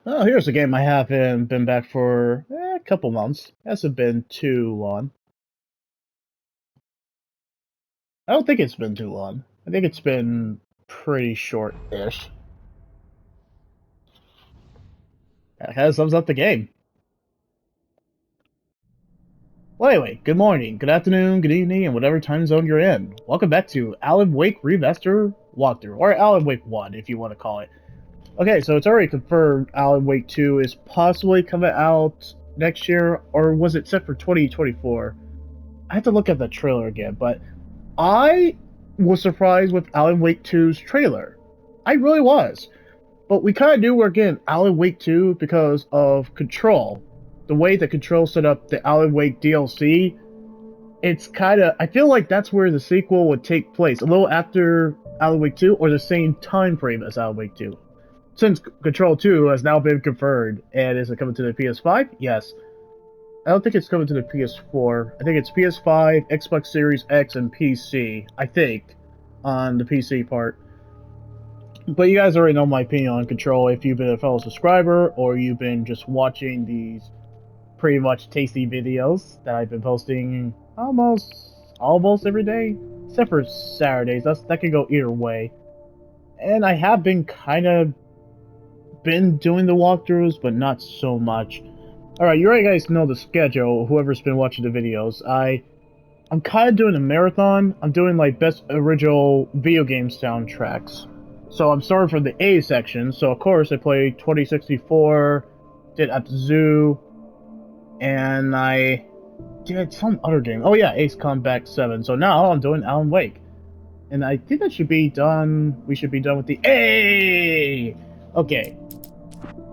Oh, here's a game I haven't been back for a couple months. Hasn't been too long. I don't think it's been too long. I think it's been pretty short-ish. That kind of sums up the game. Well, anyway, good morning, good afternoon, good evening, and whatever time zone you're in. Welcome back to Alan Wake Remaster Walkthrough, or Alan Wake 1, if you want to call it. Okay, so it's already confirmed Alan Wake 2 is possibly coming out next year, or was it set for 2024? I have to look at the trailer again, but I was surprised with Alan Wake 2's trailer. I really was. But we kind of knew we are getting Alan Wake 2 because of Control. The way that Control set up the Alan Wake DLC, it's kind of. I feel like that's where the sequel would take place. A little after Alan Wake 2 or the same time frame as Alan Wake 2. Since Control 2 has now been confirmed, and is it coming to the PS5? Yes. I don't think it's coming to the PS4. I think it's PS5, Xbox Series X, and PC. I think on the PC part. But you guys already know my opinion on Control if you've been a fellow subscriber or you've been just watching these pretty much tasty videos that I've been posting almost every day, except for Saturdays. That could go either way. And I have been kind of been doing the walkthroughs, but not so much. Alright, you already guys know the schedule, whoever's been watching the videos. I'm kind of doing a marathon. I'm doing like best original video game soundtracks. So I'm starting from the A section. So of course I played 2064, did At the Zoo, and I did some other game. Oh yeah, Ace Combat 7. So now I'm doing Alan Wake. And I think that should be done. We should be done with the A. Okay.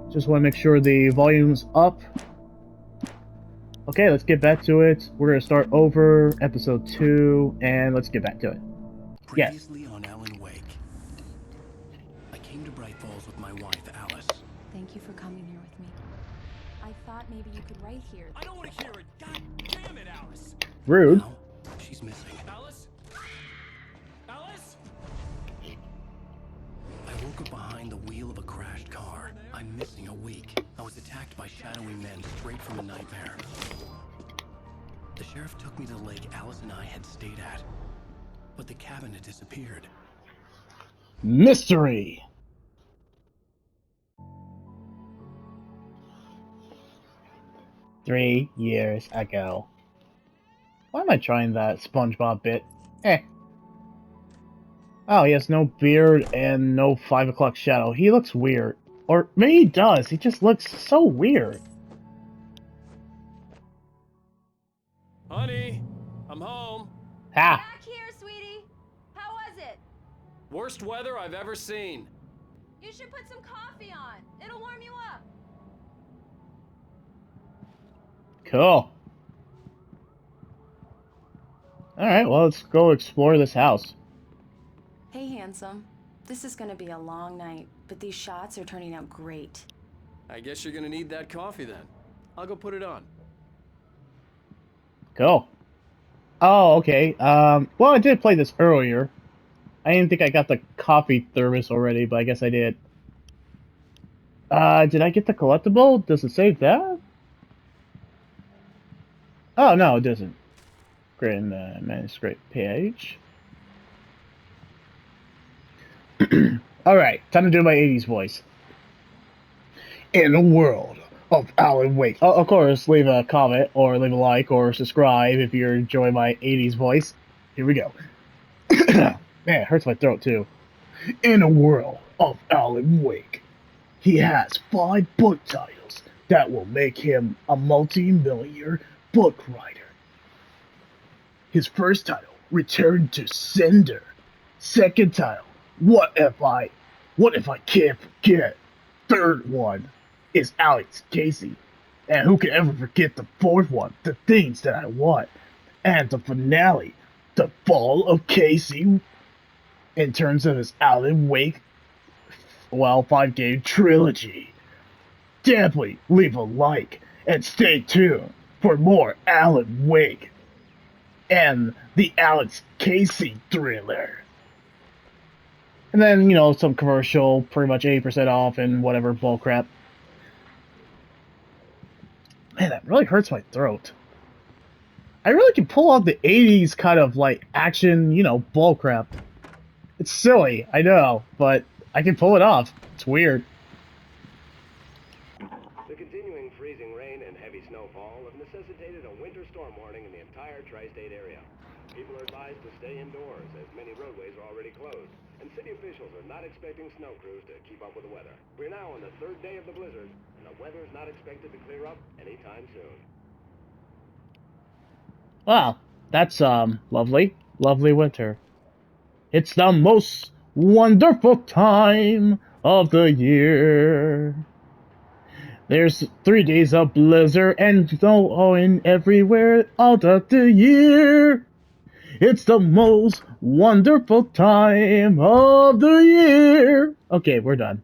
Just want to make sure the volume's up. Okay, let's get back to it. We're gonna start over episode 2, and let's get back to it. Yes. Previously on Alan Wake. I came to Bright Falls with my wife, Alice. Thank you for coming here with me. I thought maybe you could write here. I don't want to hear it. God damn it, Alice. Rude. Now, she's missing. Alice? Alice? I woke up behind the wheel of a crashed car. I'm missing a week. I was attacked by shadowy men straight from a nightmare. The sheriff took me to the lake Alice and I had stayed at. But the cabin had disappeared. Mystery. Three years ago. Why am I trying that SpongeBob bit? Eh. Oh, he has no beard and no 5 o'clock shadow. He looks weird. Or maybe he does. He just looks so weird. Honey, I'm home. Ha! Back here, sweetie. How was it? Worst weather I've ever seen. You should put some coffee on. It'll warm you up. Cool. Alright, well, let's go explore this house. Hey, handsome. This is gonna be a long night, but these shots are turning out great. I guess you're gonna need that coffee then. I'll go put it on. Cool. Oh, okay. Well, I did play this earlier. I didn't think I got the coffee thermos already, but I guess I did. Did I get the collectible? Does it say that? Oh, no, it doesn't. Great in the manuscript page. Alright, time to do my 80s voice. In a world of Alan Wake. Oh, of course, leave a comment, or leave a like, or subscribe if you're enjoying my 80s voice. Here we go. Man, it hurts my throat, too. In a world of Alan Wake, he has 5 book titles that will make him a multi-millionaire book writer. His first title, Return to Sender. Second title, What If I Can't Forget? Third one is Alex Casey. And who can ever forget the fourth one, The Things That I Want? And the finale, The Fall of Casey. In terms of his Alan Wake, 5-game trilogy. Definitely leave a like and stay tuned for more Alan Wake and the Alex Casey thriller. And then, some commercial, pretty much 80% off and whatever bullcrap. Man, that really hurts my throat. I really can pull off the 80s kind of like action, bull crap. It's silly, I know, but I can pull it off. It's weird. The continuing freezing rain and heavy snowfall have necessitated a winter storm warning in the entire tri-state area. People are advised to stay indoors as many roadways are already closed, and city officials are not expecting snow crews to keep up with the weather. We're now on the third day of the blizzard, and the weather is not expected to clear up anytime soon. Wow, that's lovely. Lovely winter. It's the most wonderful time of the year. There's 3 days of blizzard and snowing everywhere all the year. It's the most wonderful time of the year. Okay, we're done.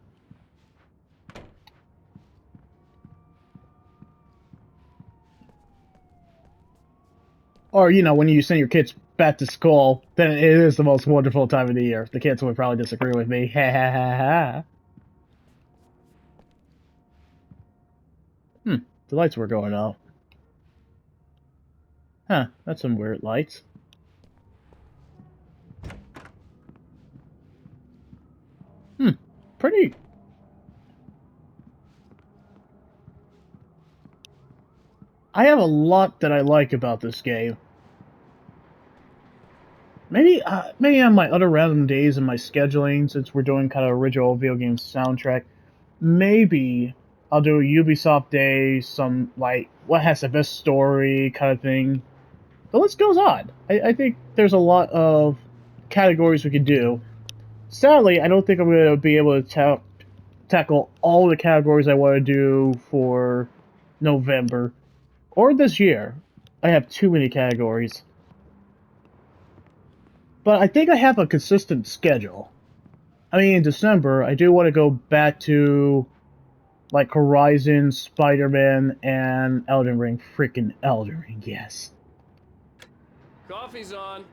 Or, when you send your kids back to school, then it is the most wonderful time of the year. The kids would probably disagree with me. Ha ha ha ha. The lights were going off. Huh, that's some weird lights. Pretty. I have a lot that I like about this game. Maybe on my other random days in my scheduling, since we're doing kind of original video game soundtrack, maybe I'll do a Ubisoft day, some like what has the best story kind of thing. The list goes on. I think there's a lot of categories we could do. Sadly, I don't think I'm going to be able to tackle all the categories I want to do for November or this year. I have too many categories. But I think I have a consistent schedule. I mean, in December, I do want to go back to, like, Horizon, Spider-Man, and Elden Ring. Freaking Elden Ring, yes. Coffee's on.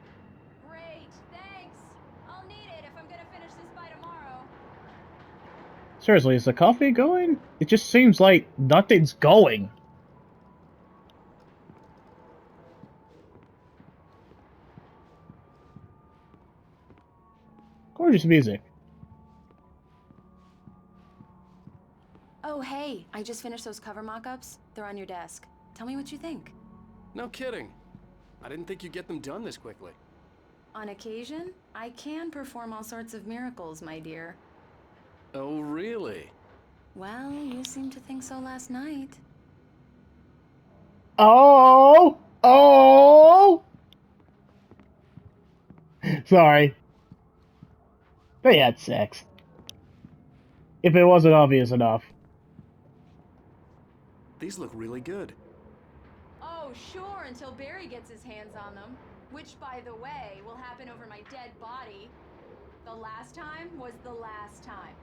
Great, thanks. I'll need it if I'm gonna finish this by tomorrow. Seriously, is the coffee going? It just seems like nothing's going. Gorgeous music. Oh, hey, I just finished those cover mock-ups. They're on your desk. Tell me what you think. No kidding. I didn't think you'd get them done this quickly. On occasion, I can perform all sorts of miracles, my dear. Oh, really? Well, you seemed to think so last night. Oh! Oh! Sorry. They had sex. If it wasn't obvious enough. These look really good. Oh, sure, until Barry gets his hands on them. Which, by the way, will happen over my dead body. The last time was the last time.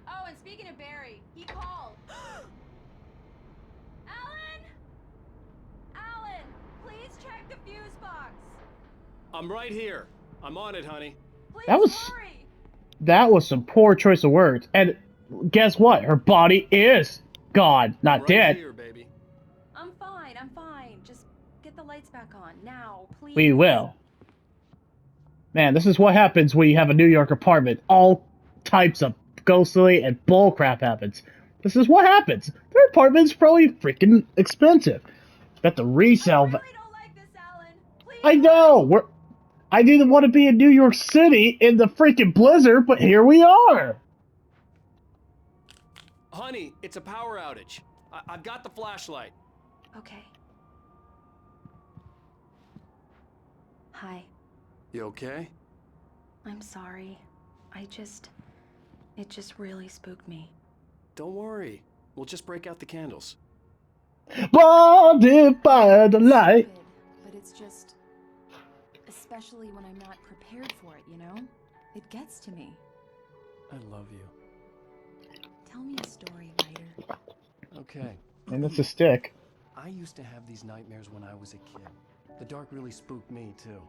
Oh, and speaking of Barry, he called. Alan! Alan, please check the fuse box. I'm right here. I'm on it, honey. Please That was- hurry. That was some poor choice of words. And guess what? Her body is gone, not right dead. here, baby. I'm fine. Just get the lights back on. Now, please. We will. Man, this is what happens when you have a New York apartment. All types of ghostly and bullcrap happens. This is what happens. Their apartment's probably freaking expensive. Got the resale. I really don't like this, Alan. Please. I know. I didn't want to be in New York City in the freaking blizzard, but here we are. Honey, it's a power outage. I've got the flashlight. Okay. Hi. You okay? I'm sorry. It just really spooked me. Don't worry. We'll just break out the candles. Blinded by the light. Stupid, but it's just... Especially when I'm not prepared for it, you know? It gets to me. I love you. Tell me a story, writer. Okay. And that's a stick. I used to have these nightmares when I was a kid. The dark really spooked me, too.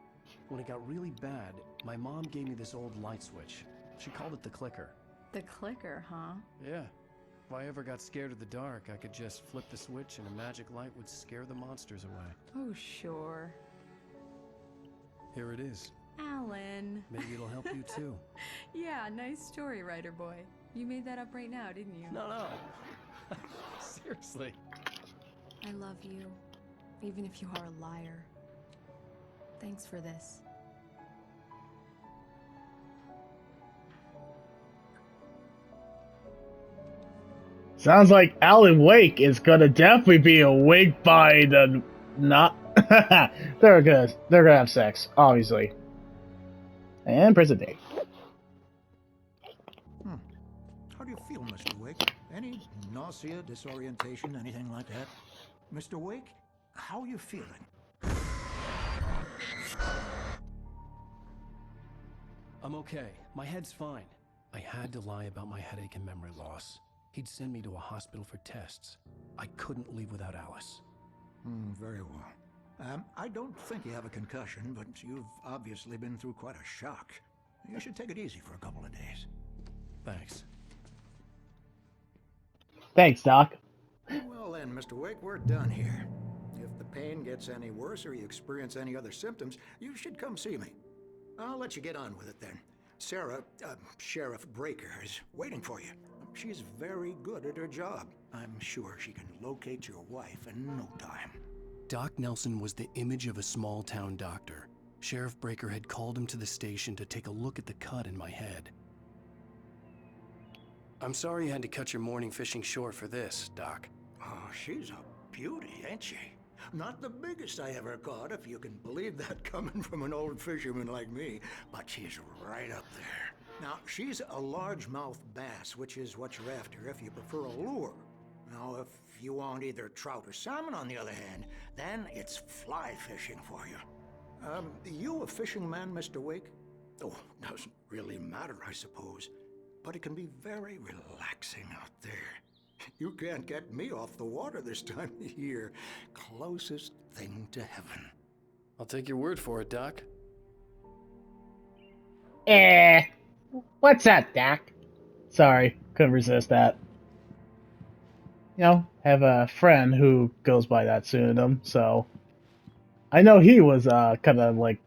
When it got really bad, my mom gave me this old light switch. She called it the clicker. The clicker, huh? Yeah. If I ever got scared of the dark, I could just flip the switch and a magic light would scare the monsters away. Oh, sure. Here it is. Alan. Maybe it'll help you too. Yeah, nice story, writer boy. You made that up right now, didn't you? No. Seriously. I love you, even if you are a liar. Thanks for this. Sounds like Alan Wake is gonna definitely be awake by the not. they're gonna have sex, obviously. And present day. How do you feel, Mr. Wake? Any nausea, disorientation, anything like that? Mr. Wake, how are you feeling? I'm okay. My head's fine. I had to lie about my headache and memory loss. He'd send me to a hospital for tests. I couldn't leave without Alice. Very well. I don't think you have a concussion, but you've obviously been through quite a shock. You should take it easy for a couple of days. Thanks. Thanks, Doc. Well then, Mr. Wake, we're done here. If the pain gets any worse or you experience any other symptoms, you should come see me. I'll let you get on with it then. Sarah, Sheriff Breaker, is waiting for you. She's very good at her job. I'm sure she can locate your wife in no time. Doc Nelson was the image of a small-town doctor. Sheriff Breaker had called him to the station to take a look at the cut in my head. I'm sorry you had to cut your morning fishing short for this, Doc. Oh, she's a beauty, ain't she? Not the biggest I ever caught, if you can believe that coming from an old fisherman like me, but she's right up there. Now, she's a largemouth bass, which is what you're after if you prefer a lure. Now, if you want either trout or salmon, on the other hand, then it's fly fishing for you. You a fishing man, Mr. Wake? Oh, doesn't really matter, I suppose. But it can be very relaxing out there. You can't get me off the water this time of year. Closest thing to heaven. I'll take your word for it, Doc. What's up, Doc? Sorry, couldn't resist that. You know, have a friend who goes by that pseudonym, so I know he was kind of like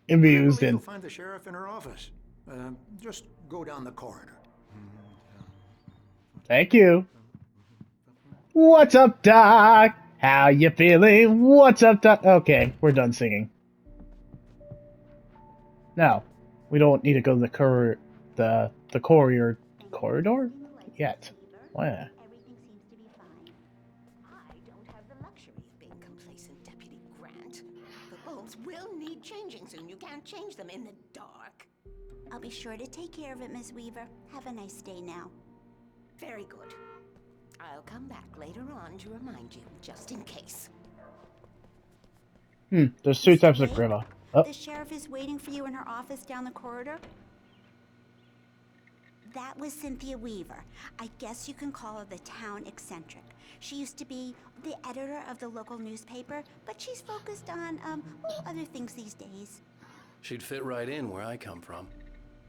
amused You'll and. find the sheriff in her office. Just go down the corridor. Thank you. What's up, Doc? How you feeling? What's up, Doc? Okay, we're done singing. Now, we don't need to go to the courier corridor yet. Why? Everything seems to be fine. I don't have the luxury of being complacent, Deputy Grant. The bulbs will need changing soon. You can't change them in the dark. I'll be sure to take care of it, Miss Weaver. Have a nice day now. Very good. I'll come back later on to remind you, just in case. There's two types of river. Oh. The sheriff is waiting for you in her office down the corridor. That was Cynthia Weaver. I guess you can call her the town eccentric. She used to be the editor of the local newspaper, but she's focused on, other things these days. She'd fit right in where I come from.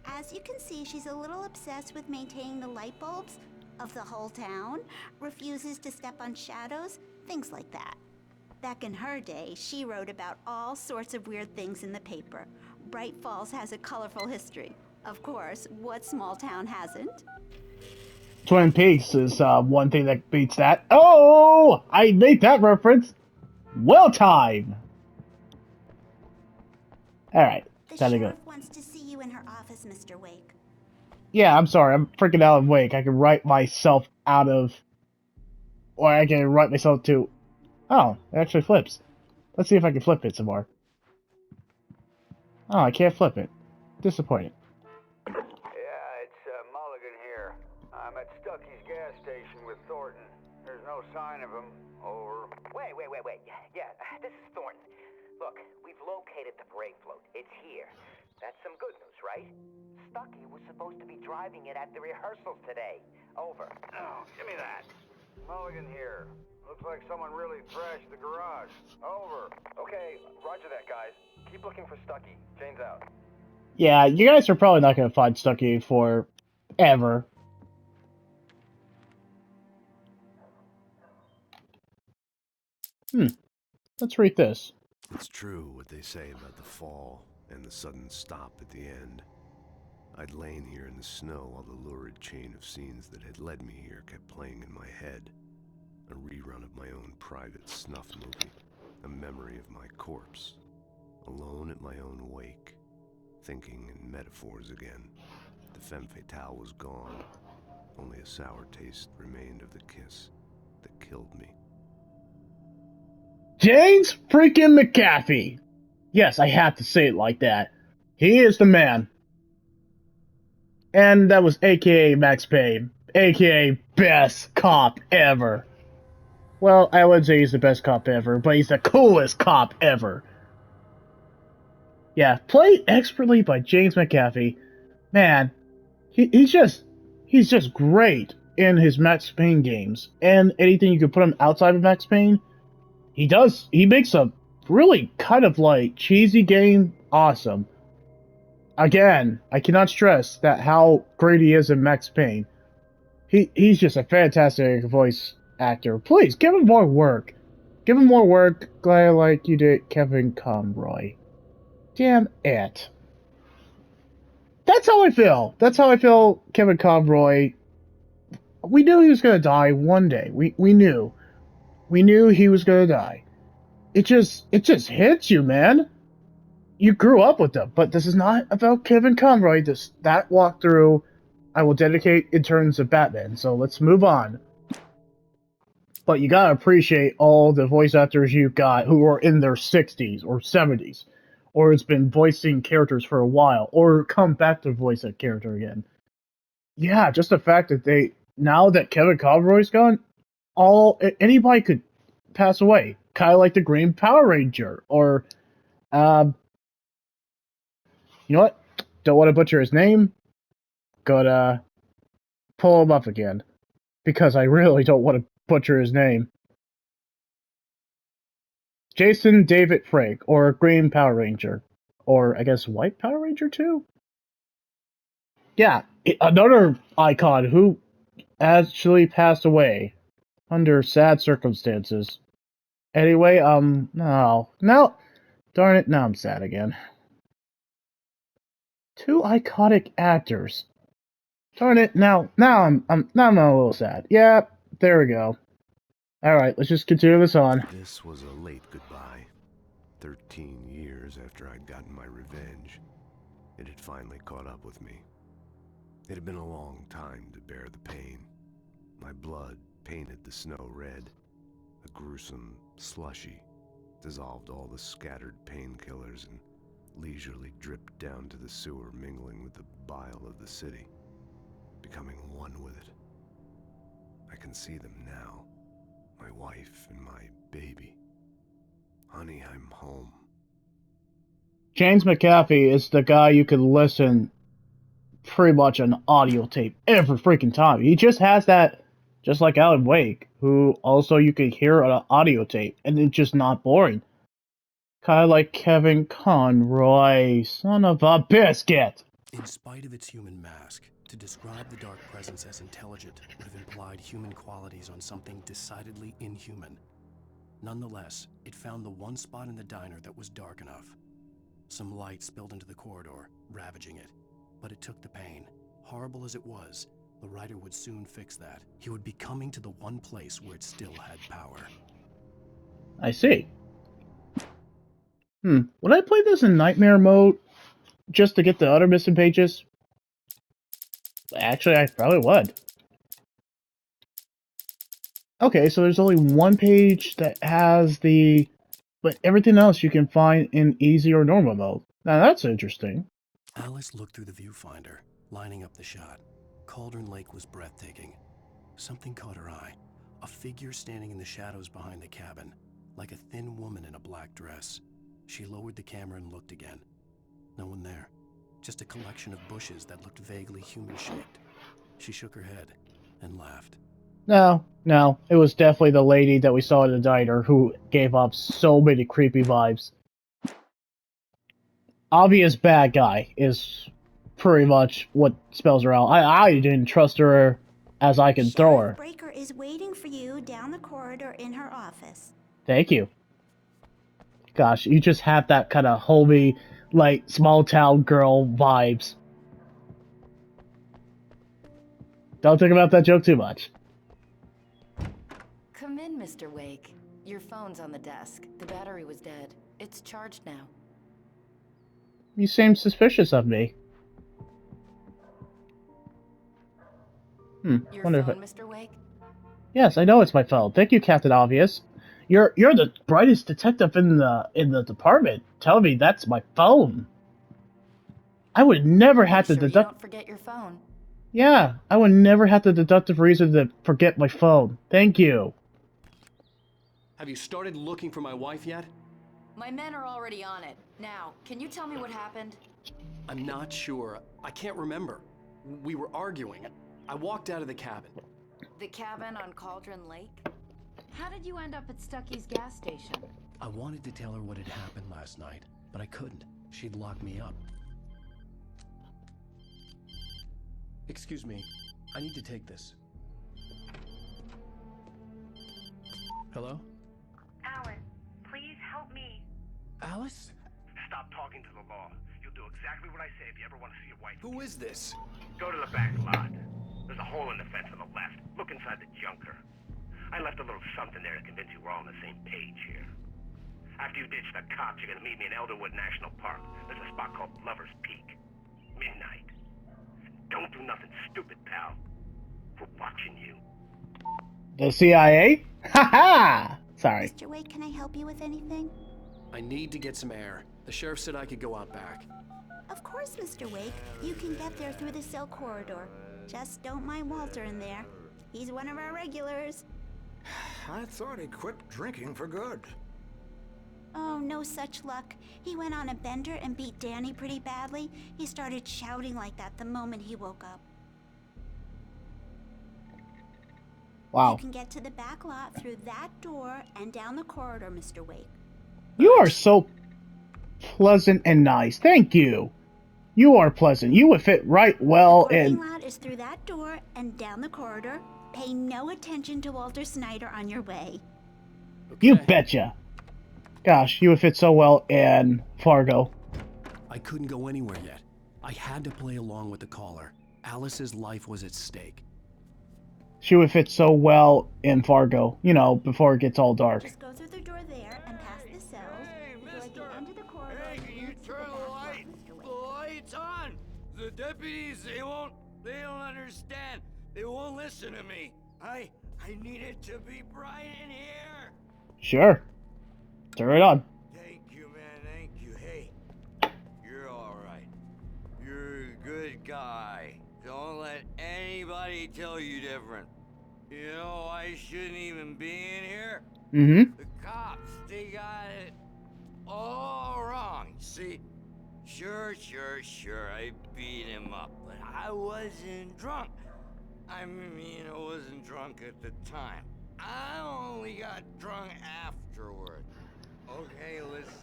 As you can see, she's a little obsessed with maintaining the light bulbs of the whole town, refuses to step on shadows, things like that. Back in her day, she wrote about all sorts of weird things in the paper. Bright Falls has a colorful history. Of course, what small town hasn't? Twin Peaks is one thing that beats that. Oh! I made that reference! Well timed! Alright, The time to go. sheriff wants to see you in her office, Mr. Wake. Yeah, I'm sorry, I'm freaking out of Wake. I can write myself out of... Or I can write myself to... Oh, it actually flips. Let's see if I can flip it some more. Oh, I can't flip it. Disappointed. Yeah, it's Mulligan here. I'm at Stucky's gas station with Thornton. There's no sign of him. Over. Wait. Yeah, this is Thornton. Look, we've located the brake float. It's here. That's some good news, right? Stucky was supposed to be driving it at the rehearsals today. Over. Oh, give me that. Mulligan here. Looks like someone really thrashed the garage. Over. Okay, roger that, guys. Keep looking for Stucky. Jane's out. Yeah, you guys are probably not going to find Stucky for ever. Let's read this. It's true what they say about the fall and the sudden stop at the end. I'd lain here in the snow while the lurid chain of scenes that had led me here kept playing in my head. A rerun of my own private snuff movie. A memory of my corpse. Alone at my own wake. Thinking in metaphors again. The femme fatale was gone. Only a sour taste remained of the kiss that killed me. James freaking McAfee! Yes, I have to say it like that. He is the man. And that was aka Max Payne, aka best cop ever. Well, I wouldn't say he's the best cop ever, but he's the coolest cop ever. Yeah, played expertly by James McAfee. Man, he's just great in his Max Payne games. And anything you could put him outside of Max Payne, he makes a really kind of like cheesy game awesome. Again, I cannot stress that how great he is in Max Payne. He's just a fantastic voice actor. Please, give him more work. Give him more work, like you did Kevin Conroy. Damn it. That's how I feel. That's how I feel Kevin Conroy. We knew he was gonna die one day. We knew. We knew he was gonna die. It just hits you, man. You grew up with them, but this is not about Kevin Conroy. That walkthrough I will dedicate in terms of Batman, so let's move on. But you gotta appreciate all the voice actors you've got who are in their 60s or 70s, or has been voicing characters for a while, or come back to voice a character again. Yeah, just the fact that now that Kevin Conroy's gone, anybody could pass away. Kind of like the Green Power Ranger, or you know what? Don't want to butcher his name. Gotta pull him up again. Because I really don't want to butcher his name. Jason David Frank, or Green Power Ranger. Or, I guess, White Power Ranger too? Yeah, another icon who actually passed away under sad circumstances. Anyway, no. Darn it, now I'm sad again. Two iconic actors. Darn it, now I'm a little sad. Yeah, there we go. Alright, let's just continue this on. This was a late goodbye. 13 years after I'd gotten my revenge, it had finally caught up with me. It had been a long time to bear the pain. My blood painted the snow red. A gruesome slushy dissolved all the scattered painkillers and leisurely dripped down to the sewer, mingling with the bile of the city, becoming one with it. I can see them now, my wife and my baby. Honey, I'm home. James McAfee is the guy you could listen pretty much on audio tape every freaking time. He just has that, just like Alan Wake, who also you could hear on an audio tape, and it's just not boring. Kind of like Kevin Conroy, son of a biscuit. In spite of its human mask, to describe the Dark Presence as intelligent would have implied human qualities on something decidedly inhuman. Nonetheless, it found the one spot in the diner that was dark enough. Some light spilled into the corridor, ravaging it. But it took the pain. Horrible as it was, the writer would soon fix that. He would be coming to the one place where it still had power. I see. Would I play this in nightmare mode just to get the other missing pages? Actually, I probably would. Okay, so there's only one page that has but everything else you can find in easy or normal mode. Now that's interesting. Alice looked through the viewfinder, lining up the shot. Cauldron Lake was breathtaking. Something caught her eye. A figure standing in the shadows behind the cabin, like a thin woman in a black dress. She lowered the camera and looked again. No one there. Just a collection of bushes that looked vaguely human-shaped. She shook her head and laughed. No, it was definitely the lady that we saw in the diner who gave off so many creepy vibes. Obvious bad guy is pretty much what spells her out. I didn't trust her as I could throw her. Breaker is waiting for you down the corridor in her office. Thank you. Gosh, you just have that kind of homey, like, small town girl vibes. Don't think about that joke too much. Come in, Mr. Wake. Your phone's on the desk. The battery was dead. It's charged now. You seem suspicious of me. Your Wonder phone, if Mr. Wake? Yes, I know it's my phone. Thank you, Captain Obvious. You're the brightest detective in the department. Tell me that's my phone. I would never have to Sure you deduct. don't forget your phone. Yeah, I would never have the deductive reason to forget my phone. Thank you. Have you started looking for my wife yet? My men are already on it. Now, can you tell me what happened? I'm not sure. I can't remember. We were arguing. I walked out of the cabin. The cabin on Cauldron Lake? How did you end up at Stucky's gas station? I wanted to tell her what had happened last night, but I couldn't. She'd locked me up. Excuse me. I need to take this. Hello? Alan, please help me. Alice? Stop talking to the law. You'll do exactly what I say if you ever want to see your wife. Who is this? Go to the back lot. There's a hole in the fence on the left. Look inside the junker. I left a little something there to convince you we're all on the same page here. After you ditch the cops, you're gonna meet me in Elderwood National Park. There's a spot called Lover's Peak. Midnight. Don't do nothing stupid, pal. We're watching you. The CIA? Ha ha! Sorry. Mr. Wake, can I help you with anything? I need to get some air. The sheriff said I could go out back. Of course, Mr. Wake. You can get there through the cell corridor. Just don't mind Walter in there. He's one of our regulars. I thought he quit drinking for good. Oh, no such luck. He went on a bender and beat Danny pretty badly. He started shouting like that the moment he woke up. Wow. You can get to the back lot through that door and down the corridor, Mr. Wake. You are so pleasant and nice. Thank you. You are pleasant. You would fit right well The in. parking lot is through that door and down the corridor. Pay no attention to Walter Snyder on your way. You betcha. Gosh, you would fit so well in Fargo. I couldn't go anywhere yet. I had to play along with the caller. Alice's life was at stake. She would fit so well in Fargo. You know, before it gets all dark. Just go through the door there and past the cells. Go at the end of the corridor. Hey, can you turn the light? The light's on. The deputies, they don't understand. They won't listen to me. I need it to be bright in here. Sure. Turn it on. Thank you, man. Thank you. Hey, you're all right. You're a good guy. Don't let anybody tell you different. You know, I shouldn't even be in here. Mm-hmm. The cops, they got it all wrong. See? Sure, I beat him up, but I wasn't drunk. I mean, I wasn't drunk at the time. I only got drunk afterward. Okay, listen,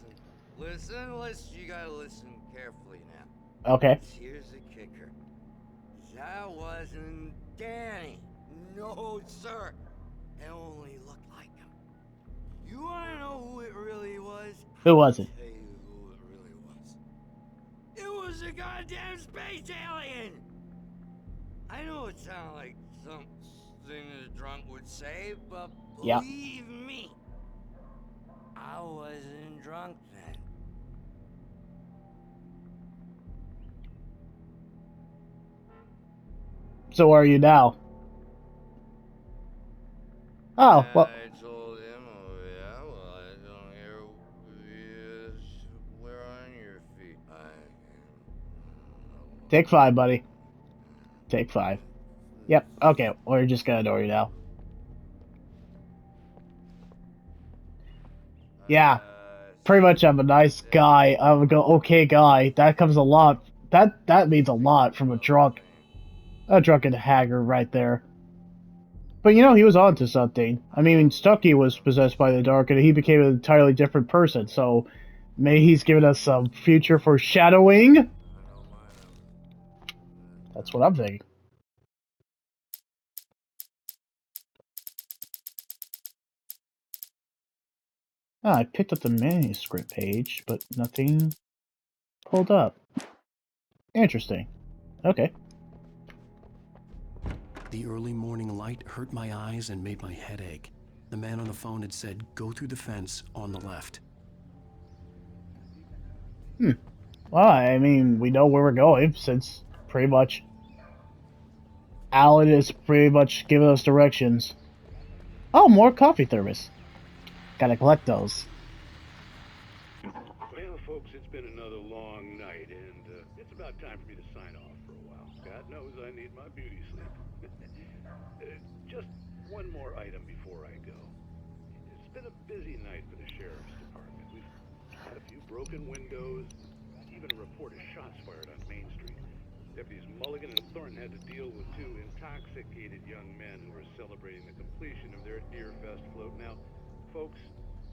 you gotta listen carefully now. Okay. Here's the kicker. That wasn't Danny. No, sir. It only looked like him. You wanna know who it really was? Who was it? I'll tell you who it really was. It was a goddamn space alien! I know it sounds like something a drunk would say, but believe me, I wasn't drunk then. So are you now? Oh, well. I told him, oh yeah, well, I don't hear where on your feet. Take 5, buddy. Take 5. Yep, okay, we're just gonna ignore you now. Yeah, pretty much I'm a nice guy. I'm a okay guy. That comes a lot. That means a lot from a drunken haggard right there. But you know, he was onto something. I mean, Stucky was possessed by the dark and he became an entirely different person, so maybe he's giving us some future foreshadowing? That's what I'm thinking. Ah, I picked up the manuscript page, but nothing pulled up. Interesting. Okay. The early morning light hurt my eyes and made my head ache. The man on the phone had said, go through the fence on the left. Well, I mean, we know where we're going, since pretty much Alan is pretty much giving us directions. Oh, more coffee thermos. Gotta collect those. Well, folks, it's been another long night, and it's about time for me to sign off for a while. God knows I need my beauty sleep. Just one more item before I go. It's been a busy night for the Sheriff's Department. We've had a few broken windows, even a report of shots fired on Main Street. Deputies Mulligan and Thornton had to deal with two intoxicated young men who were celebrating the completion of their Deerfest float. Now, folks,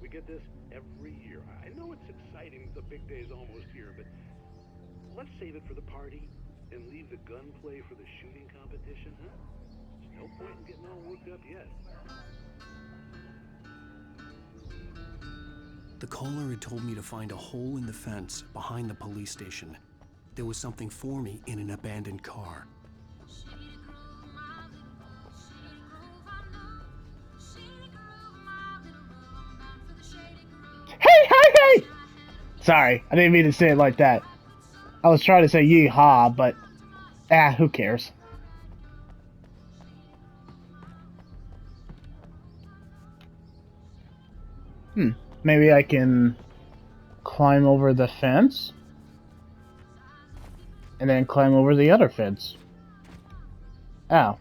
we get this every year. I know it's exciting, the big day's almost here, but let's save it for the party and leave the gunplay for the shooting competition, huh? There's no point in getting all worked up yet. The caller had told me to find a hole in the fence behind the police station. There was something for me in an abandoned car. Hey! Sorry, I didn't mean to say it like that. I was trying to say yee-haw, but who cares? Maybe I can climb over the fence and then climb over the other fence. Ow.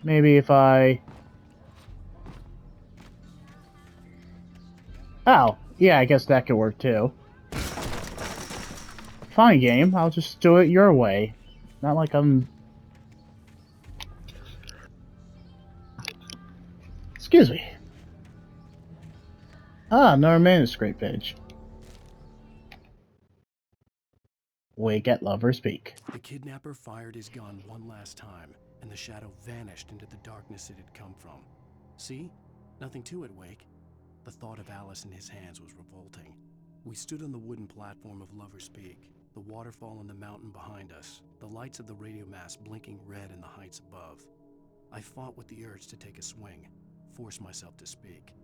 Maybe if I... Oh, yeah, I guess that could work too. Fine, game. I'll just do it your way. Not like I'm... Excuse me. Ah, another manuscript page. Wake at Lover's Peak. The kidnapper fired his gun one last time, and the shadow vanished into the darkness it had come from. See? Nothing to it, Wake. The thought of Alice in his hands was revolting. We stood on the wooden platform of Lover's Peak, the waterfall on the mountain behind us, the lights of the radio mast blinking red in the heights above. I fought with the urge to take a swing, force myself to speak.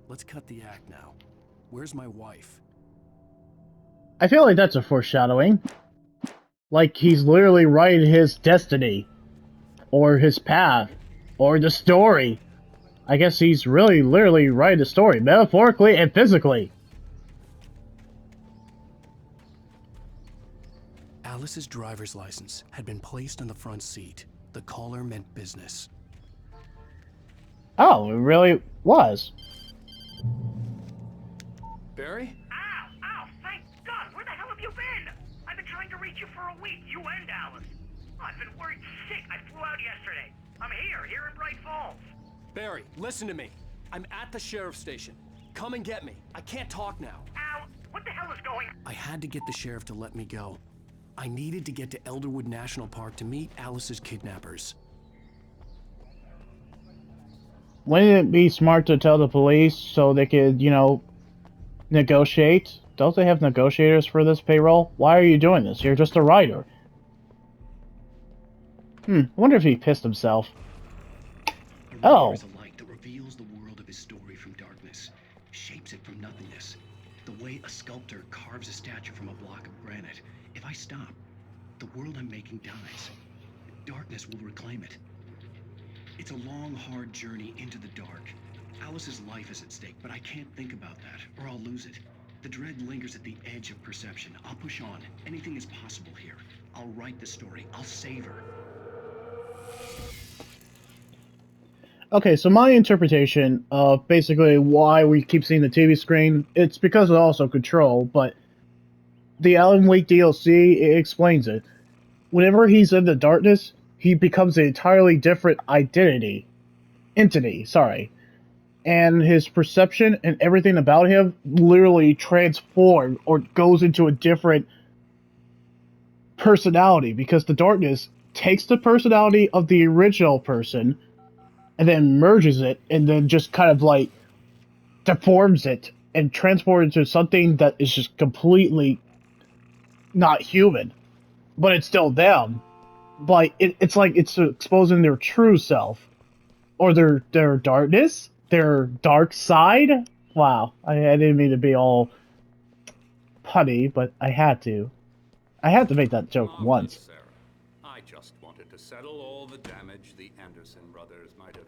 Let's cut the act now. Where's my wife? I feel like that's a foreshadowing. Like he's literally writing his destiny. Or his path. Or the story. I guess he's really literally writing the story, metaphorically and physically. Alice's driver's license had been placed on the front seat. The caller meant business. Oh, it really was. Barry? Ow! Thank God! Where the hell have you been? I've been trying to reach you for a week, you and Alice. I've been worried sick. I flew out yesterday. I'm here in Bright Falls. Barry, listen to me. I'm at the sheriff's station. Come and get me. I can't talk now. Ow! What the hell is going on? I had to get the sheriff to let me go. I needed to get to Elderwood National Park to meet Alice's kidnappers. Wouldn't it be smart to tell the police so they could, you know, negotiate? Don't they have negotiators for this payroll? Why are you doing this? You're just a writer. I wonder if he pissed himself. Oh. There is a light that reveals the world of his story from darkness, shapes it from nothingness. The way a sculptor carves a statue from a block of granite. If I stop, the world I'm making dies. Darkness will reclaim it. It's a long, hard journey into the dark. Alice's life is at stake, but I can't think about that, or I'll lose it. The dread lingers at the edge of perception. I'll push on. Anything is possible here. I'll write the story. I'll save her. Okay, so my interpretation of basically why we keep seeing the TV screen, it's because of also Control, but the Alan Wake DLC, it explains it. Whenever he's in the darkness, he becomes an entirely different entity, sorry. and his perception and everything about him literally transforms or goes into a different personality, because the darkness takes the personality of the original person and then merges it and then just kind of like deforms it and transports it into something that is just completely not human, but it's still them. But it's like it's exposing their true self, or their darkness, their dark side. Wow, I didn't mean to be all punny, but I had to. I had to make that joke once. Sarah. I just wanted to settle all the damage the Anderson brothers might have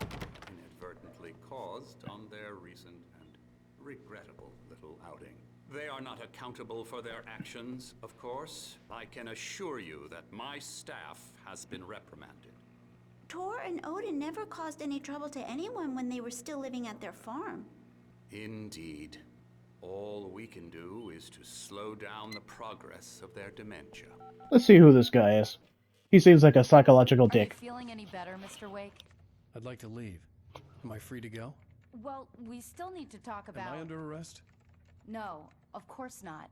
inadvertently caused on their recent and regrettable little outing. They are not accountable for their actions, of course. I can assure you that my staff has been reprimanded. Tor and Odin never caused any trouble to anyone when they were still living at their farm. Indeed. All we can do is to slow down the progress of their dementia. Let's see who this guy is. He seems like a psychological Are you dick. feeling any better, Mr. Wake? I'd like to leave. Am I free to go? Well, we still need to talk about... Am I under arrest? No, of course not.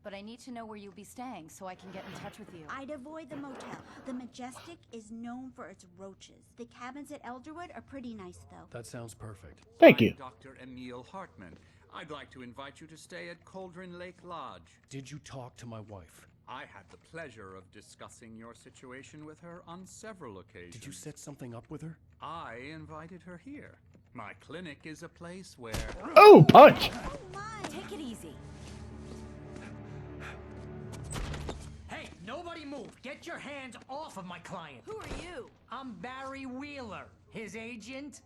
But I need to know where you'll be staying so I can get in touch with you. I'd avoid the motel. The Majestic is known for its roaches. The cabins at Elderwood are pretty nice, though. That sounds perfect. Thank you. I'm Dr. Emil Hartman. I'd like to invite you to stay at Cauldron Lake Lodge. Did you talk to my wife? I had the pleasure of discussing your situation with her on several occasions. Did you set something up with her? I invited her here. My clinic is a place where... Oh, punch! Oh my! Take it easy. Hey, nobody move! Get your hands off of my client! Who are you? I'm Barry Wheeler, his agent.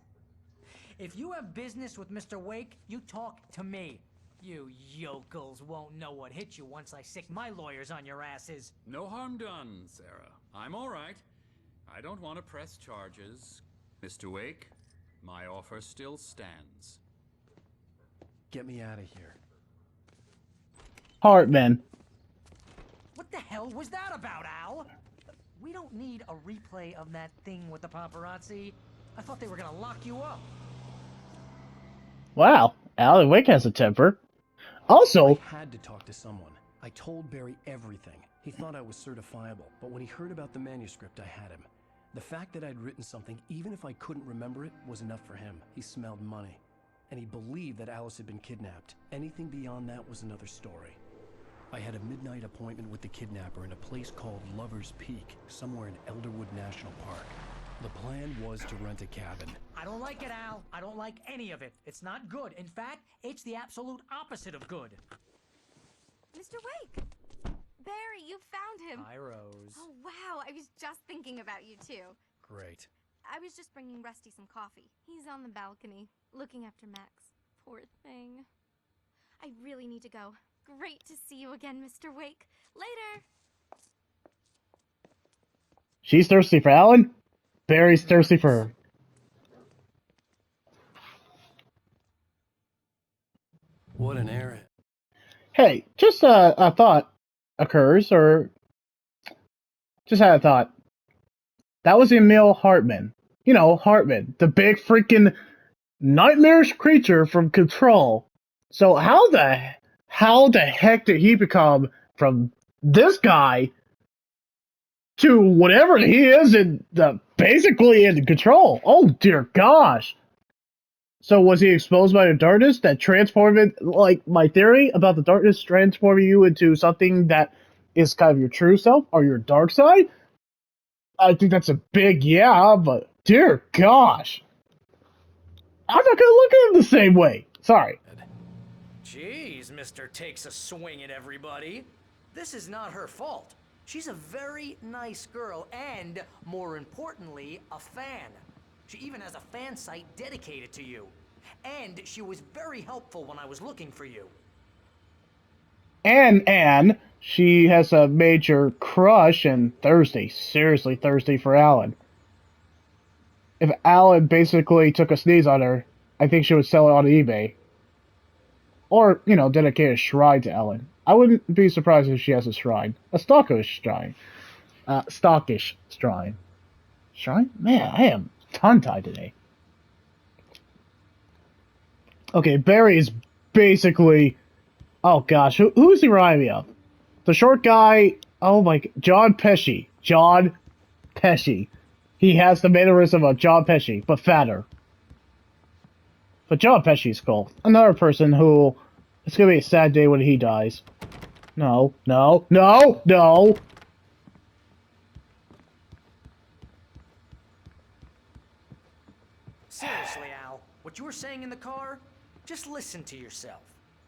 If you have business with Mr. Wake, you talk to me. You yokels won't know what hit you once I sick my lawyers on your asses. No harm done, Sarah. I'm all right. I don't want to press charges. Mr. Wake, my offer still stands. Get me out of here. Hartman. What the hell was that about, Al? We don't need a replay of that thing with the paparazzi. I thought they were gonna lock you up. Wow, Alan Wake has a temper. Also, I had to talk to someone. I told Barry everything. He thought I was certifiable, but when he heard about the manuscript, I had him. The fact that I'd written something, even if I couldn't remember it, was enough for him. He smelled money. And he believed that Alice had been kidnapped. Anything beyond that was another story. I had a midnight appointment with the kidnapper in a place called Lover's Peak, somewhere in Elderwood National Park. The plan was to rent a cabin. I don't like it, Al. I don't like any of it. It's not good. In fact, it's the absolute opposite of good. Mr. Wake! Barry, you found him! Hi, Rose. Oh, wow. I was just thinking about you, too. Great. I was just bringing Rusty some coffee. He's on the balcony, looking after Max. Poor thing. I really need to go. Great to see you again, Mr. Wake. Later! she's thirsty for Alan. Barry's thirsty for her. What an error. Hey, just a thought occurs, or just had a thought. That was Emil Hartman. You know, Hartman, the big freaking nightmarish creature from Control. So how the heck did he become from this guy to whatever he is in basically in Control? Oh dear gosh. So was he exposed by the darkness that transformed it, like my theory about the darkness transforming you into something that is kind of your true self or your dark side? I think that's a big yeah, but dear gosh. I'm not gonna look at him the same way. Sorry. Jeez, Mr. Takes a swing at everybody. This is not her fault. She's a very nice girl and, more importantly, a fan. She even has a fan site dedicated to you. And she was very helpful when I was looking for you. And she has a major crush and thirsty, seriously thirsty for Alan. If Alan basically took a sneeze on her, I think she would sell it on eBay. Or, you know, dedicate a shrine to Alan. I wouldn't be surprised if she has a shrine. A stockish shrine. Stockish shrine. Shrine? Man, I am tongue-tied today. Okay, Barry is basically... Oh gosh, who's he remind me of? The short guy... Oh my... John Pesci. John Pesci. He has the mannerism of John Pesci, but fatter. But John Pesci's cool. Another person who... It's gonna be a sad day when he dies. No, no, no, no! Seriously, Al, what you were saying in the car? Just listen to yourself.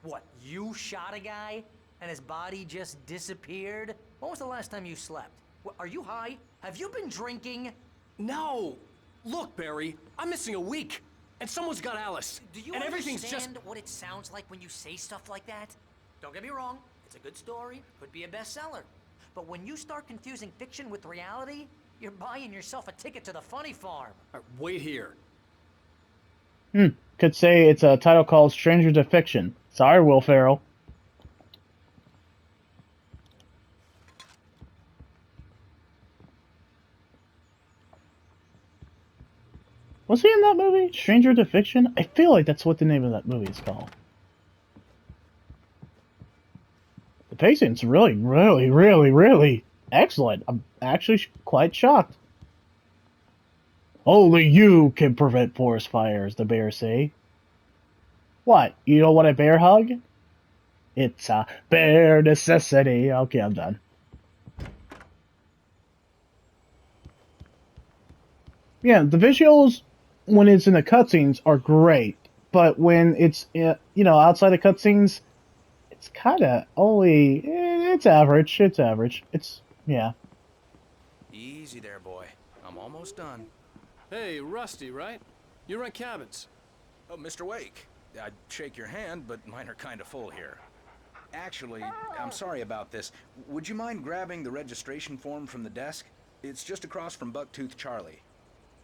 What, you shot a guy and his body just disappeared? When was the last time you slept? What, are you high? Have you been drinking? No! Look, Barry, I'm missing a week, and someone's got Alice. Do you and everything's understand just... what it sounds like when you say stuff like that? Don't get me wrong, it's a good story, could be a bestseller. But when you start confusing fiction with reality, you're buying yourself a ticket to the funny farm. Wait here. Could say it's a title called Stranger to Fiction. Sorry, Will Ferrell. Was he in that movie? Stranger to Fiction? I feel like that's what the name of that movie is called. The pacing's really, really, really, really excellent. I'm actually quite shocked. Only you can prevent forest fires, the bears say. What? You don't want a bear hug? It's a bare necessity. Okay, I'm done. Yeah, the visuals when it's in the cutscenes are great, but when it's outside the cutscenes, it's kind of only it's average. It's average. It's yeah. Easy there, boy. I'm almost done. Hey, Rusty, right? You rent cabins. Oh, Mr. Wake. I'd shake your hand, but mine are kind of full here. Actually, I'm sorry about this. Would you mind grabbing the registration form from the desk? It's just across from Bucktooth Charlie.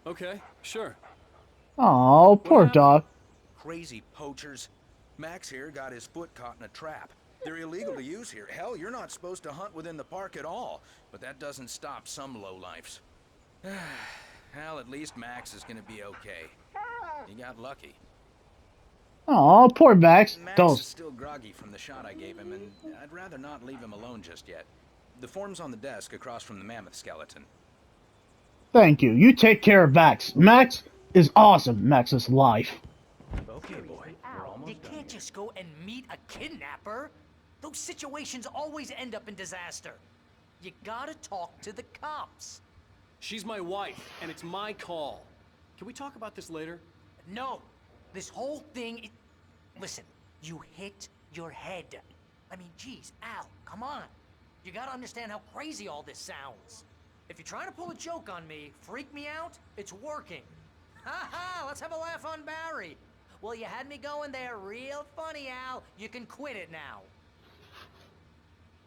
Okay, sure. Oh, poor dog. Crazy poachers. Max here got his foot caught in a trap. They're illegal to use here. Hell, you're not supposed to hunt within the park at all. But that doesn't stop some lowlifes. Well, at least Max is gonna be okay. He got lucky. Oh, poor Max. Max is still groggy from the shot I gave him, and I'd rather not leave him alone just yet. The form's on the desk across from the mammoth skeleton. Thank you. You take care of Max. Max is awesome. Max is life. Okay, boy. We're almost You can't just go and meet a kidnapper. Those situations always end up in disaster. You gotta talk to the cops. She's my wife, and it's my call. Can we talk about this later? No. This whole thing... Listen, you hit your head. I mean, geez, Al, come on. You gotta understand how crazy all this sounds. If you're trying to pull a joke on me, freak me out, it's working. Ha ha, let's have a laugh on Barry. Well, you had me going there real funny, Al. You can quit it now.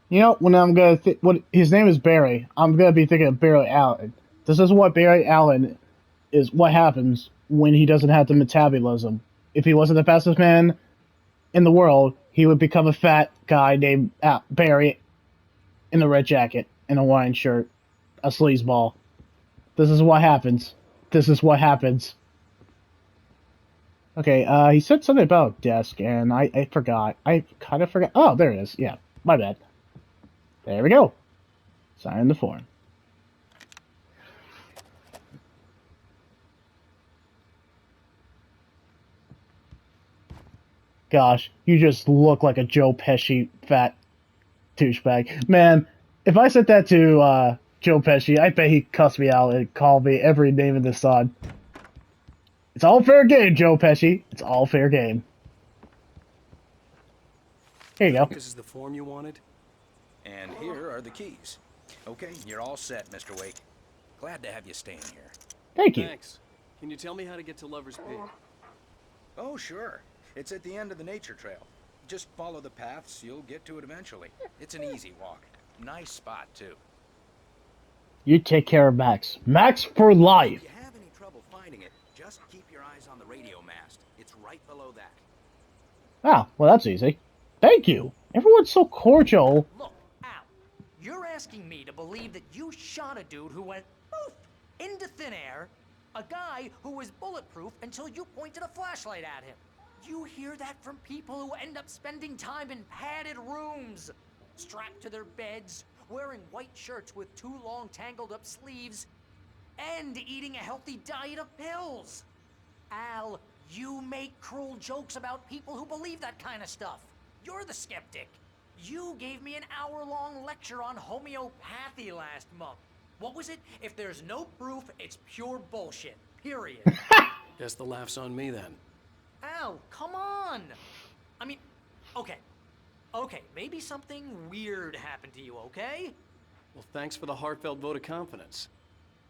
You know, when I'm gonna what his name is Barry, I'm gonna be thinking of Barry Allen. This is what Barry Allen is. What happens when he doesn't have the metabolism? If he wasn't the fastest man in the world, he would become a fat guy named Barry in a red jacket and a Hawaiian shirt, a sleazeball. This is what happens. This is what happens. Okay, he said something about desk, and I forgot. I kind of forgot. Oh, there it is. Yeah, my bad. There we go. Sign the form. Gosh, you just look like a Joe Pesci fat douchebag. Man, if I said that to Joe Pesci, I bet he'd cuss me out and call me every name in the sun. It's all fair game, Joe Pesci. It's all fair game. Here you go. This is the form you wanted? And here are the keys. Okay, you're all set, Mr. Wake. Glad to have you staying here. Thank you. Thanks. Can you tell me how to get to Lover's Peak? Oh, sure. It's at the end of the nature trail. Just follow the paths, you'll get to it eventually. It's an easy walk. Nice spot, too. You take care of Max. Max for life. If you have any trouble finding it, just keep your eyes on the radio mast. It's right below that. Ah, well, that's easy. Thank you. Everyone's so cordial. Look, Al, you're asking me to believe that you shot a dude who went poof into thin air, a guy who was bulletproof until you pointed a flashlight at him. You hear that from people who end up spending time in padded rooms, strapped to their beds, wearing white shirts with too long tangled up sleeves, and eating a healthy diet of pills. Al, you make cruel jokes about people who believe that kind of stuff. You're the skeptic. You gave me an hour-long lecture on homeopathy last month. What was it? If there's no proof, it's pure bullshit. Period. Guess the laugh's on me then. Al, come on! I mean, okay. Okay, maybe something weird happened to you, okay? Well, thanks for the heartfelt vote of confidence.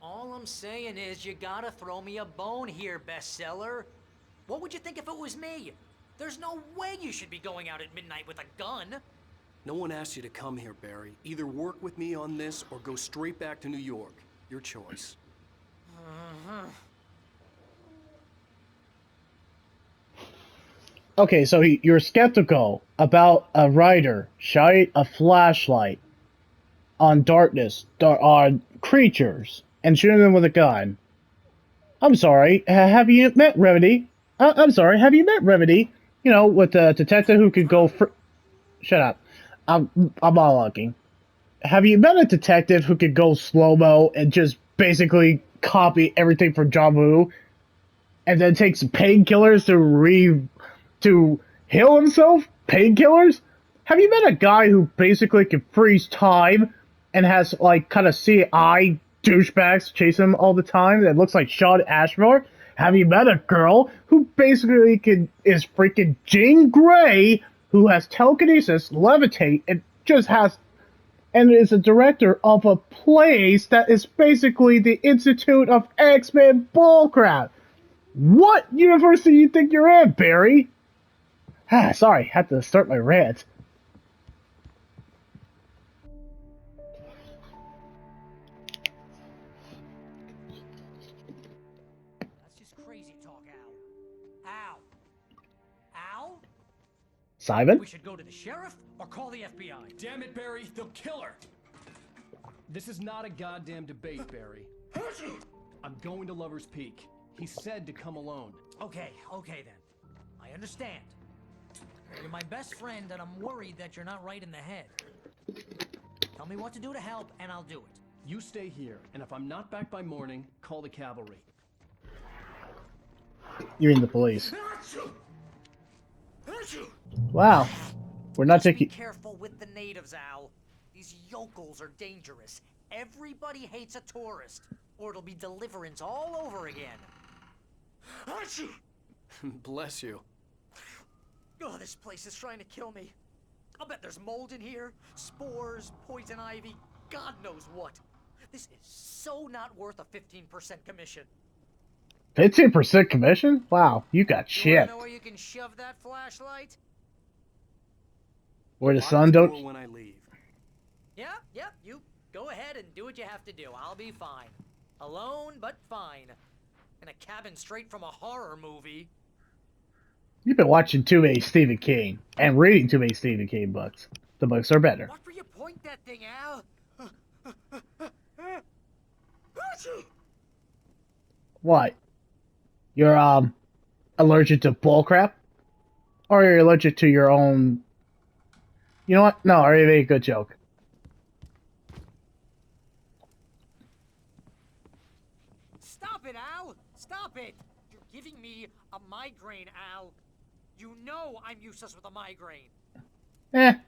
All I'm saying is you gotta throw me a bone here, bestseller. What would you think if it was me? There's no way you should be going out at midnight with a gun. No one asked you to come here, Barry. Either work with me on this or go straight back to New York. Your choice. Okay, so you're skeptical about a writer shining a flashlight on darkness, on creatures, and shooting them with a gun. I'm sorry, have you met Remedy? I'm sorry, have you met Remedy? You know, with the detective who could go Shut up. I'm monologuing. Have you met a detective who could go slow-mo and just basically copy everything from John Woo, and then take some painkillers to heal himself? Painkillers? Have you met a guy who basically can freeze time and has, like, kind of CI douchebags chase him all the time that looks like Sean Ashmore? Have you met a girl who basically is freaking Jean Grey, who has telekinesis, levitate, and is a director of a place that is basically the Institute of X-Men bullcrap? What universe do you think you're in, Barry? Sorry, had to start my rant. That's just crazy talk, Al. Al? Simon? We should go to the sheriff or call the FBI. Damn it, Barry, they'll kill her. This is not a goddamn debate, Barry. I'm going to Lover's Peak. He said to come alone. Okay then. I understand. You're my best friend, and I'm worried that you're not right in the head. Tell me what to do to help, and I'll do it. You stay here, and if I'm not back by morning, call the cavalry. You mean the police. Wow. We're not taking... Be careful with the natives, Al. These yokels are dangerous. Everybody hates a tourist, or it'll be Deliverance all over again. Bless you. Oh, this place is trying to kill me. I'll bet there's mold in here, spores, poison ivy, God knows what. This is so not worth a 15% commission. 15% commission? Wow, you got shit. You wanna know where you can shove that flashlight? Where the sun don't... When I leave. Yep, you go ahead and do what you have to do. I'll be fine. Alone, but fine. In a cabin straight from a horror movie. You've been watching too many Stephen King and reading too many Stephen King books. The books are better. Watch where you point that thing, Al. What? You're, allergic to bullcrap? Or you're allergic to your own... You know what? No, I already made a good joke. Stop it, Al! Stop it! You're giving me a migraine, Al. You know I'm useless with a migraine.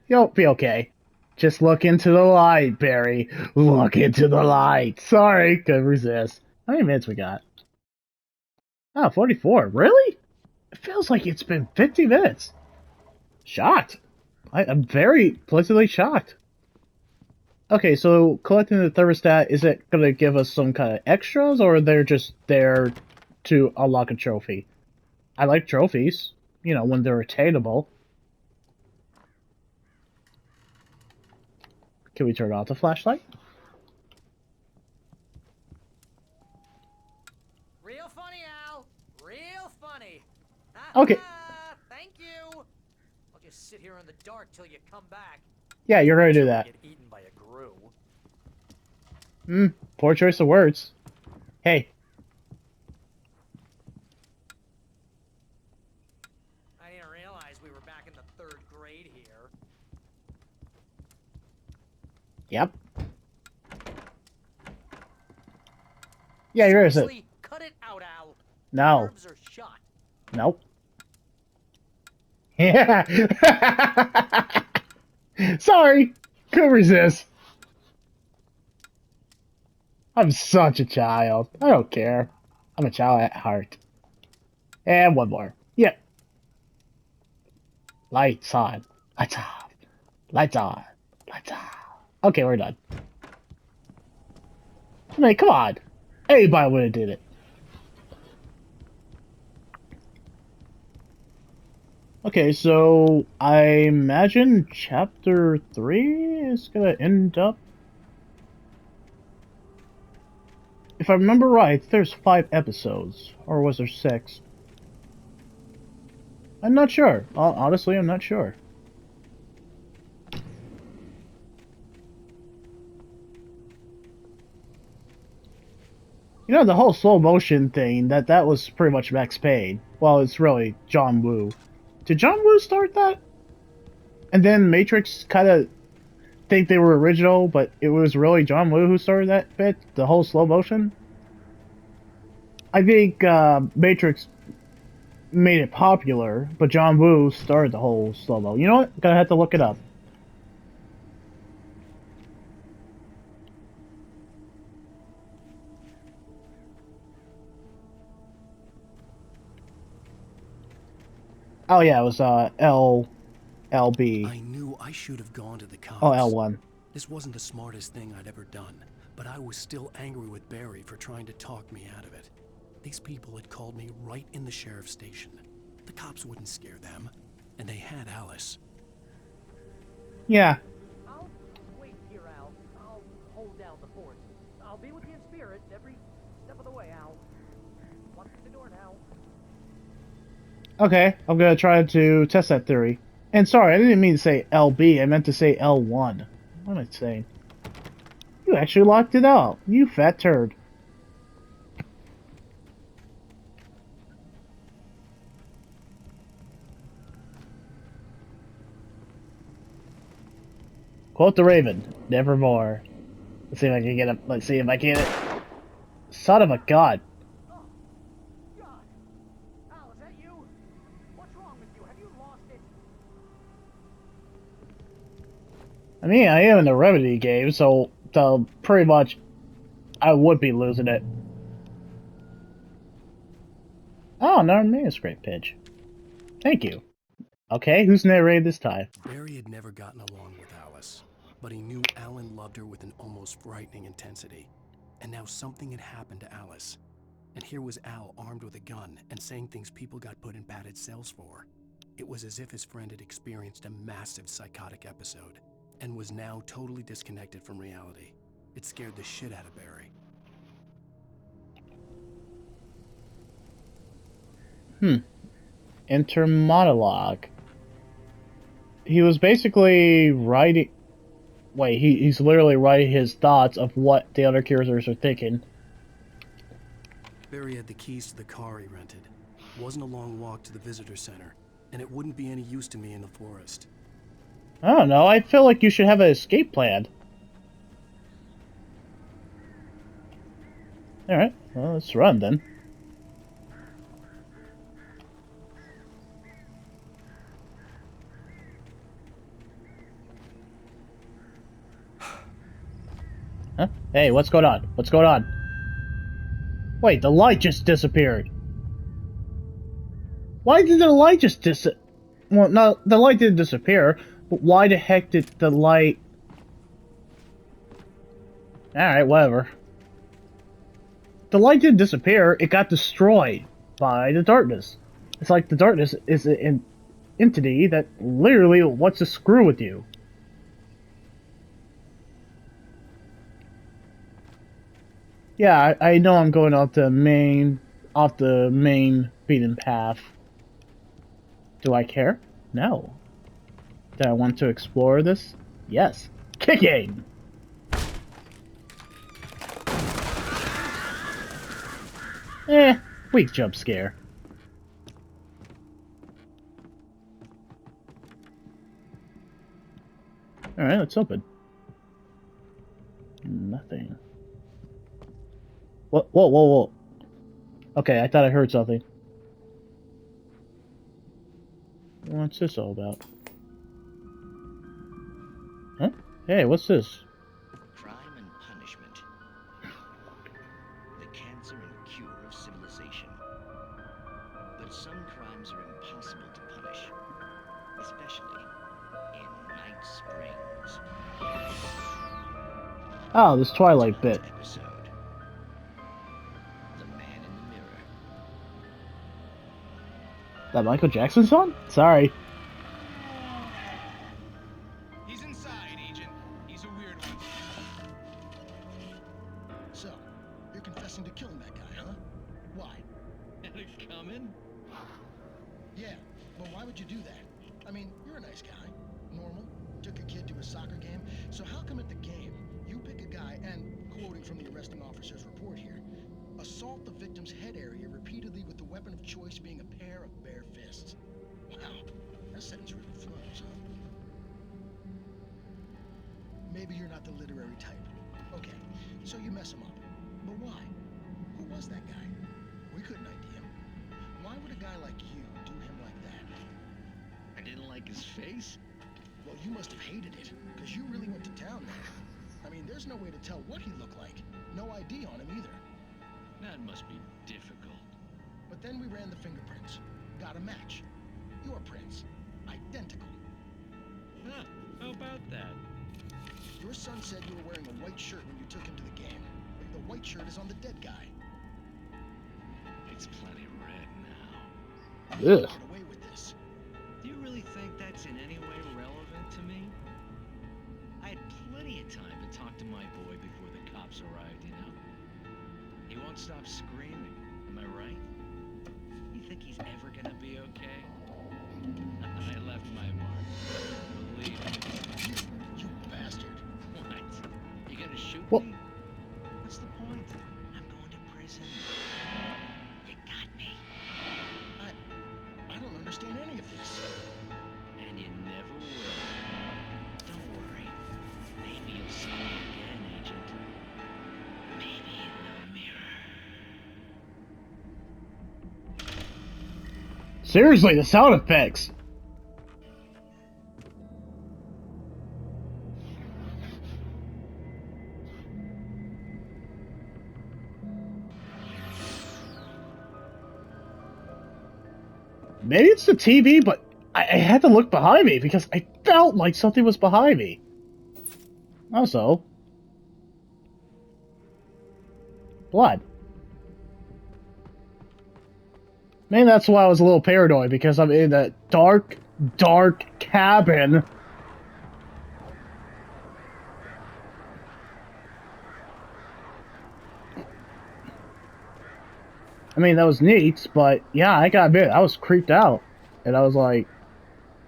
You'll be okay. Just look into the light, Barry. Look into the light. Sorry, couldn't resist. How many minutes we got? Oh, 44. Really? It feels like it's been 50 minutes. Shocked. I'm very pleasantly shocked. Okay, so collecting the thermostat, is it going to give us some kind of extras, or they're just there to unlock a trophy? I like trophies, you know, when they're attainable. Can we turn off the flashlight? Real funny, Al. Real funny. Okay. Thank you. I'll just sit here in the dark till you come back. Yeah, you're going to do that. Get eaten by a grue. Poor choice of words. Hey. Yep. Yeah, you're innocent. Seriously, cut it out, Al. No. Nerves are shot. Nope. Yeah. Sorry. Couldn't resist. I'm such a child. I don't care. I'm a child at heart. And one more. Yep. Lights on. Lights off. Lights on. Lights off. Okay, we're done. I mean, come on. Anybody would have did it. Okay, so I imagine chapter 3 is gonna end up. If I remember right, there's 5 episodes, or was there 6? I'm not sure. Honestly, I'm not sure. You know, the whole slow motion thing, that was pretty much Max Payne. Well, it's really John Woo. Did John Woo start that? And then Matrix kind of think they were original, but it was really John Woo who started that bit? The whole slow motion? I think Matrix made it popular, but John Woo started the whole slow-mo. You know what? Gonna have to look it up. Oh yeah, it was LB. I knew I should have gone to the cops. Oh, L1. This wasn't the smartest thing I'd ever done, but I was still angry with Barry for trying to talk me out of it. These people had called me right in the sheriff's station. The cops wouldn't scare them, and they had Alice. Yeah. I'll wait here, Al. I'll hold down the fort. I'll be with you in spirit every step of the way, Al. Walk through the door now. Okay, I'm gonna try to test that theory. And sorry, I didn't mean to say LB, I meant to say L1. What am I saying? You actually locked it out, you fat turd. Quote the Raven, nevermore. Let's see if I can get it. Let's see if I can get it. Son of a god. Al, is that you? What's wrong with you? Have you lost it? I mean, I am in the Remedy game, so pretty much I would be losing it. Oh, another manuscript pitch. Thank you. Okay, who's narrated this time? Barry had never gotten along with Alice, but he knew Alan loved her with an almost frightening intensity. And now something had happened to Alice. And here was Al armed with a gun and saying things people got put in padded cells for. It was as if his friend had experienced a massive psychotic episode and was now totally disconnected from reality. It scared the shit out of Barry. Enter monologue. He was basically writing... Wait, he's literally writing his thoughts of what the other characters are thinking. Barry had the keys to the car he rented. It wasn't a long walk to the visitor center, and it wouldn't be any use to me in the forest. I don't know, I feel like you should have an escape plan. Alright, well, let's run then. Huh? Hey, what's going on? What's going on? Wait, the light just disappeared. Why did the light just Well, no, the light didn't disappear, but why the heck did the light... Alright, whatever. The light didn't disappear, it got destroyed by the darkness. It's like the darkness is an entity that literally wants to screw with you. Yeah, I know I'm going off the main beaten path. Do I care? No. Do I want to explore this? Yes. Kicking! Weak jump scare. Alright, let's open. Nothing. What? Whoa, whoa, whoa. Okay, I thought I heard something. What's this all about? Huh? Hey, what's this? Crime and punishment. The cancer and cure of civilization. But some crimes are impossible to punish. Especially in Night Springs. Oh, this Twilight bit. Episode. The Man in the Mirror. That Michael Jackson song? Sorry. He's inside, Agent. He's a weird one. So, you're confessing to killing that guy, huh? Why? Had it coming? Yeah, but why would you do that? I mean, you're a nice guy. Normal. Took a kid to a soccer game. So how come at the game, you pick a guy and, quoting from the arresting officer's report here, assault the victim's head area repeatedly with the weapon of choice being a pair of bare fists? Wow, that sentence really flows, huh? Maybe you're not the literary type. Okay, so you mess him up. But why? Who was that guy? We couldn't ID him. Why would a guy like you do him like that? I didn't like his face. Well, you must have hated it, because you really went to town there. I mean, there's no way to tell what he looked like. No ID on him either. That must be difficult. But then we ran the fingerprints. Got a match. Your prints. Identical. Huh, how about that? Your son said you were wearing a white shirt when you took him to the game. The white shirt is on the dead guy. It's plenty red now. Ugh. Get away with this. Do you really think that's in any way relevant to me? I had plenty of time to talk to my boy before the cops arrived, you know? He won't stop screaming, am I right? You think he's ever gonna be okay? I left my mark. Believe me. You bastard. What? You gonna shoot What? me? What's the point? I'm going to prison. You got me. I don't understand any of this. And you never will. Don't worry. Maybe you'll see me again, Agent. Maybe in the mirror. Seriously, the sound effects. Maybe it's the TV, but I had to look behind me because I felt like something was behind me. Also, blood. Maybe that's why I was a little paranoid, because I'm in that dark, dark cabin. I mean, that was neat, but yeah, I gotta admit, I was creeped out. And I was like,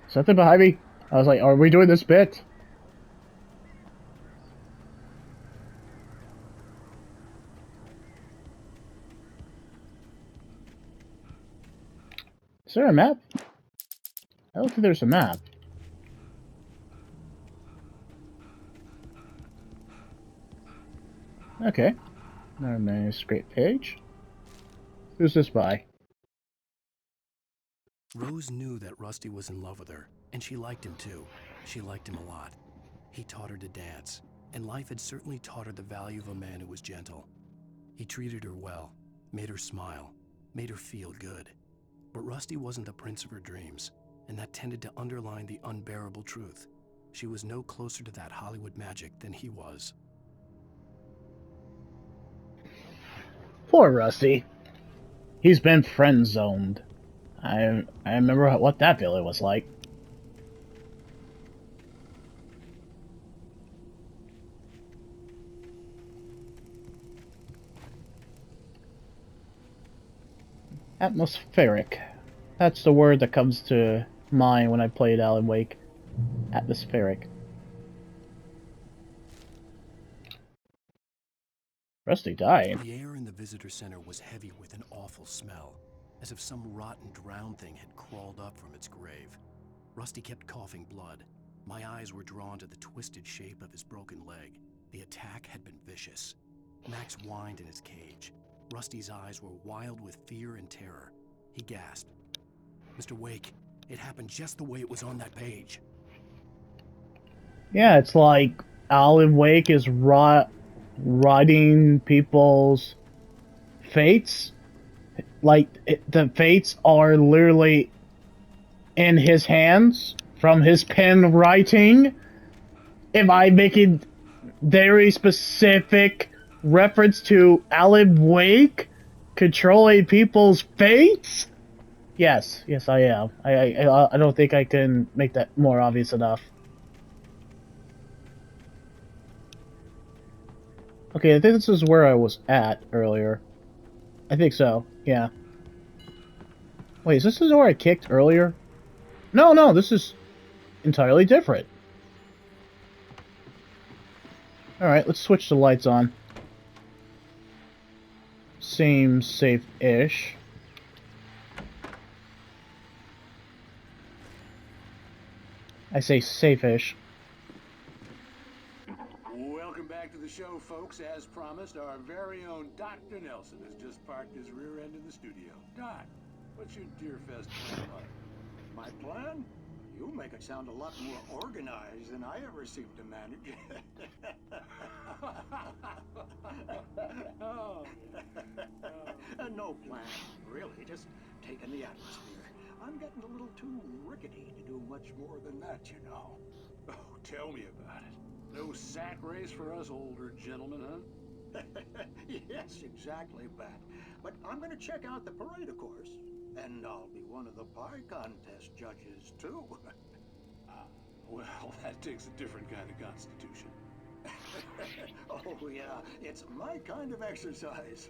something behind me? I was like, are we doing this bit? Is there a map? I don't think there's a map. Okay. Another manuscript page. Who's this by? Rose knew that Rusty was in love with her, and she liked him too. She liked him a lot. He taught her to dance, and life had certainly taught her the value of a man who was gentle. He treated her well, made her smile, made her feel good. But Rusty wasn't the prince of her dreams, and that tended to underline the unbearable truth. She was no closer to that Hollywood magic than he was. Poor Rusty. He's been friend-zoned. I remember what that feeling was like. Atmospheric. That's the word that comes to mind when I played Alan Wake. Atmospheric. Rusty died. The air in the visitor center was heavy with an awful smell, as if some rotten drowned thing had crawled up from its grave. Rusty kept coughing blood. My eyes were drawn to the twisted shape of his broken leg. The attack had been vicious. Max whined in his cage. Rusty's eyes were wild with fear and terror. He gasped. Mr. Wake, it happened just the way it was on that page. Yeah, it's like Alan Wake is writing people's fates. Like, the fates are literally in his hands from his pen writing. Am I making very specific reference to Alan Wake controlling people's fates? Yes, I am. I don't think I can make that more obvious enough. Okay, I think this is where I was at earlier. I think so, yeah. Wait, is this where I kicked earlier? No, this is entirely different. Alright, let's switch the lights on. Seems safe-ish. I say safe-ish. Welcome back to the show, folks. As promised, our very own Dr. Nelson has just parked his rear end in the studio. Doc, what's your Deerfest plan like? My plan? You make it sound a lot more organized than I ever seem to manage. No plan, really. Just taking the atmosphere. I'm getting a little too rickety to do much more than that, you know. Oh, tell me about it. No sack race for us older gentlemen, huh? Yes, exactly, Bat. But I'm going to check out the parade, of course. And I'll be one of the pie contest judges, too. Well, that takes a different kind of constitution. Oh, yeah. It's my kind of exercise.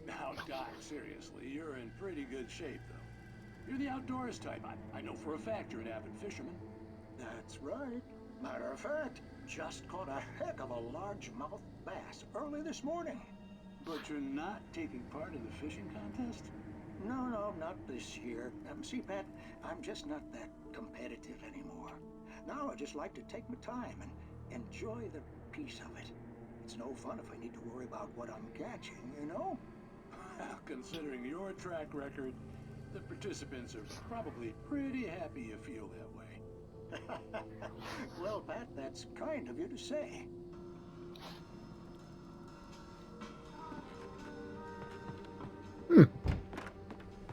Now, Doc, seriously, you're in pretty good shape, though. You're the outdoors type. I know for a fact you're an avid fisherman. That's right. Matter of fact, just caught a heck of a largemouth bass early this morning. But you're not taking part in the fishing contest? No, not this year. See, Pat, I'm just not that competitive anymore. Now I just like to take my time and enjoy the peace of it. It's no fun if I need to worry about what I'm catching, you know? Considering your track record, the participants are probably pretty happy you feel that way. Well, Pat, that's kind of you to say.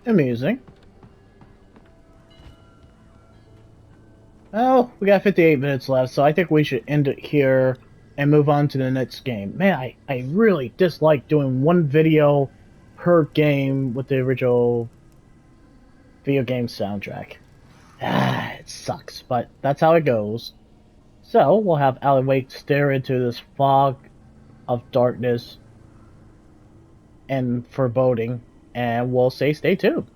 Amusing. Well, we got 58 minutes left, so I think we should end it here and move on to the next game. Man, I really dislike doing one video per game with the original video game soundtrack. It sucks, but that's how it goes. So, we'll have Alan Wake stare into this fog of darkness and foreboding, and we'll say stay tuned.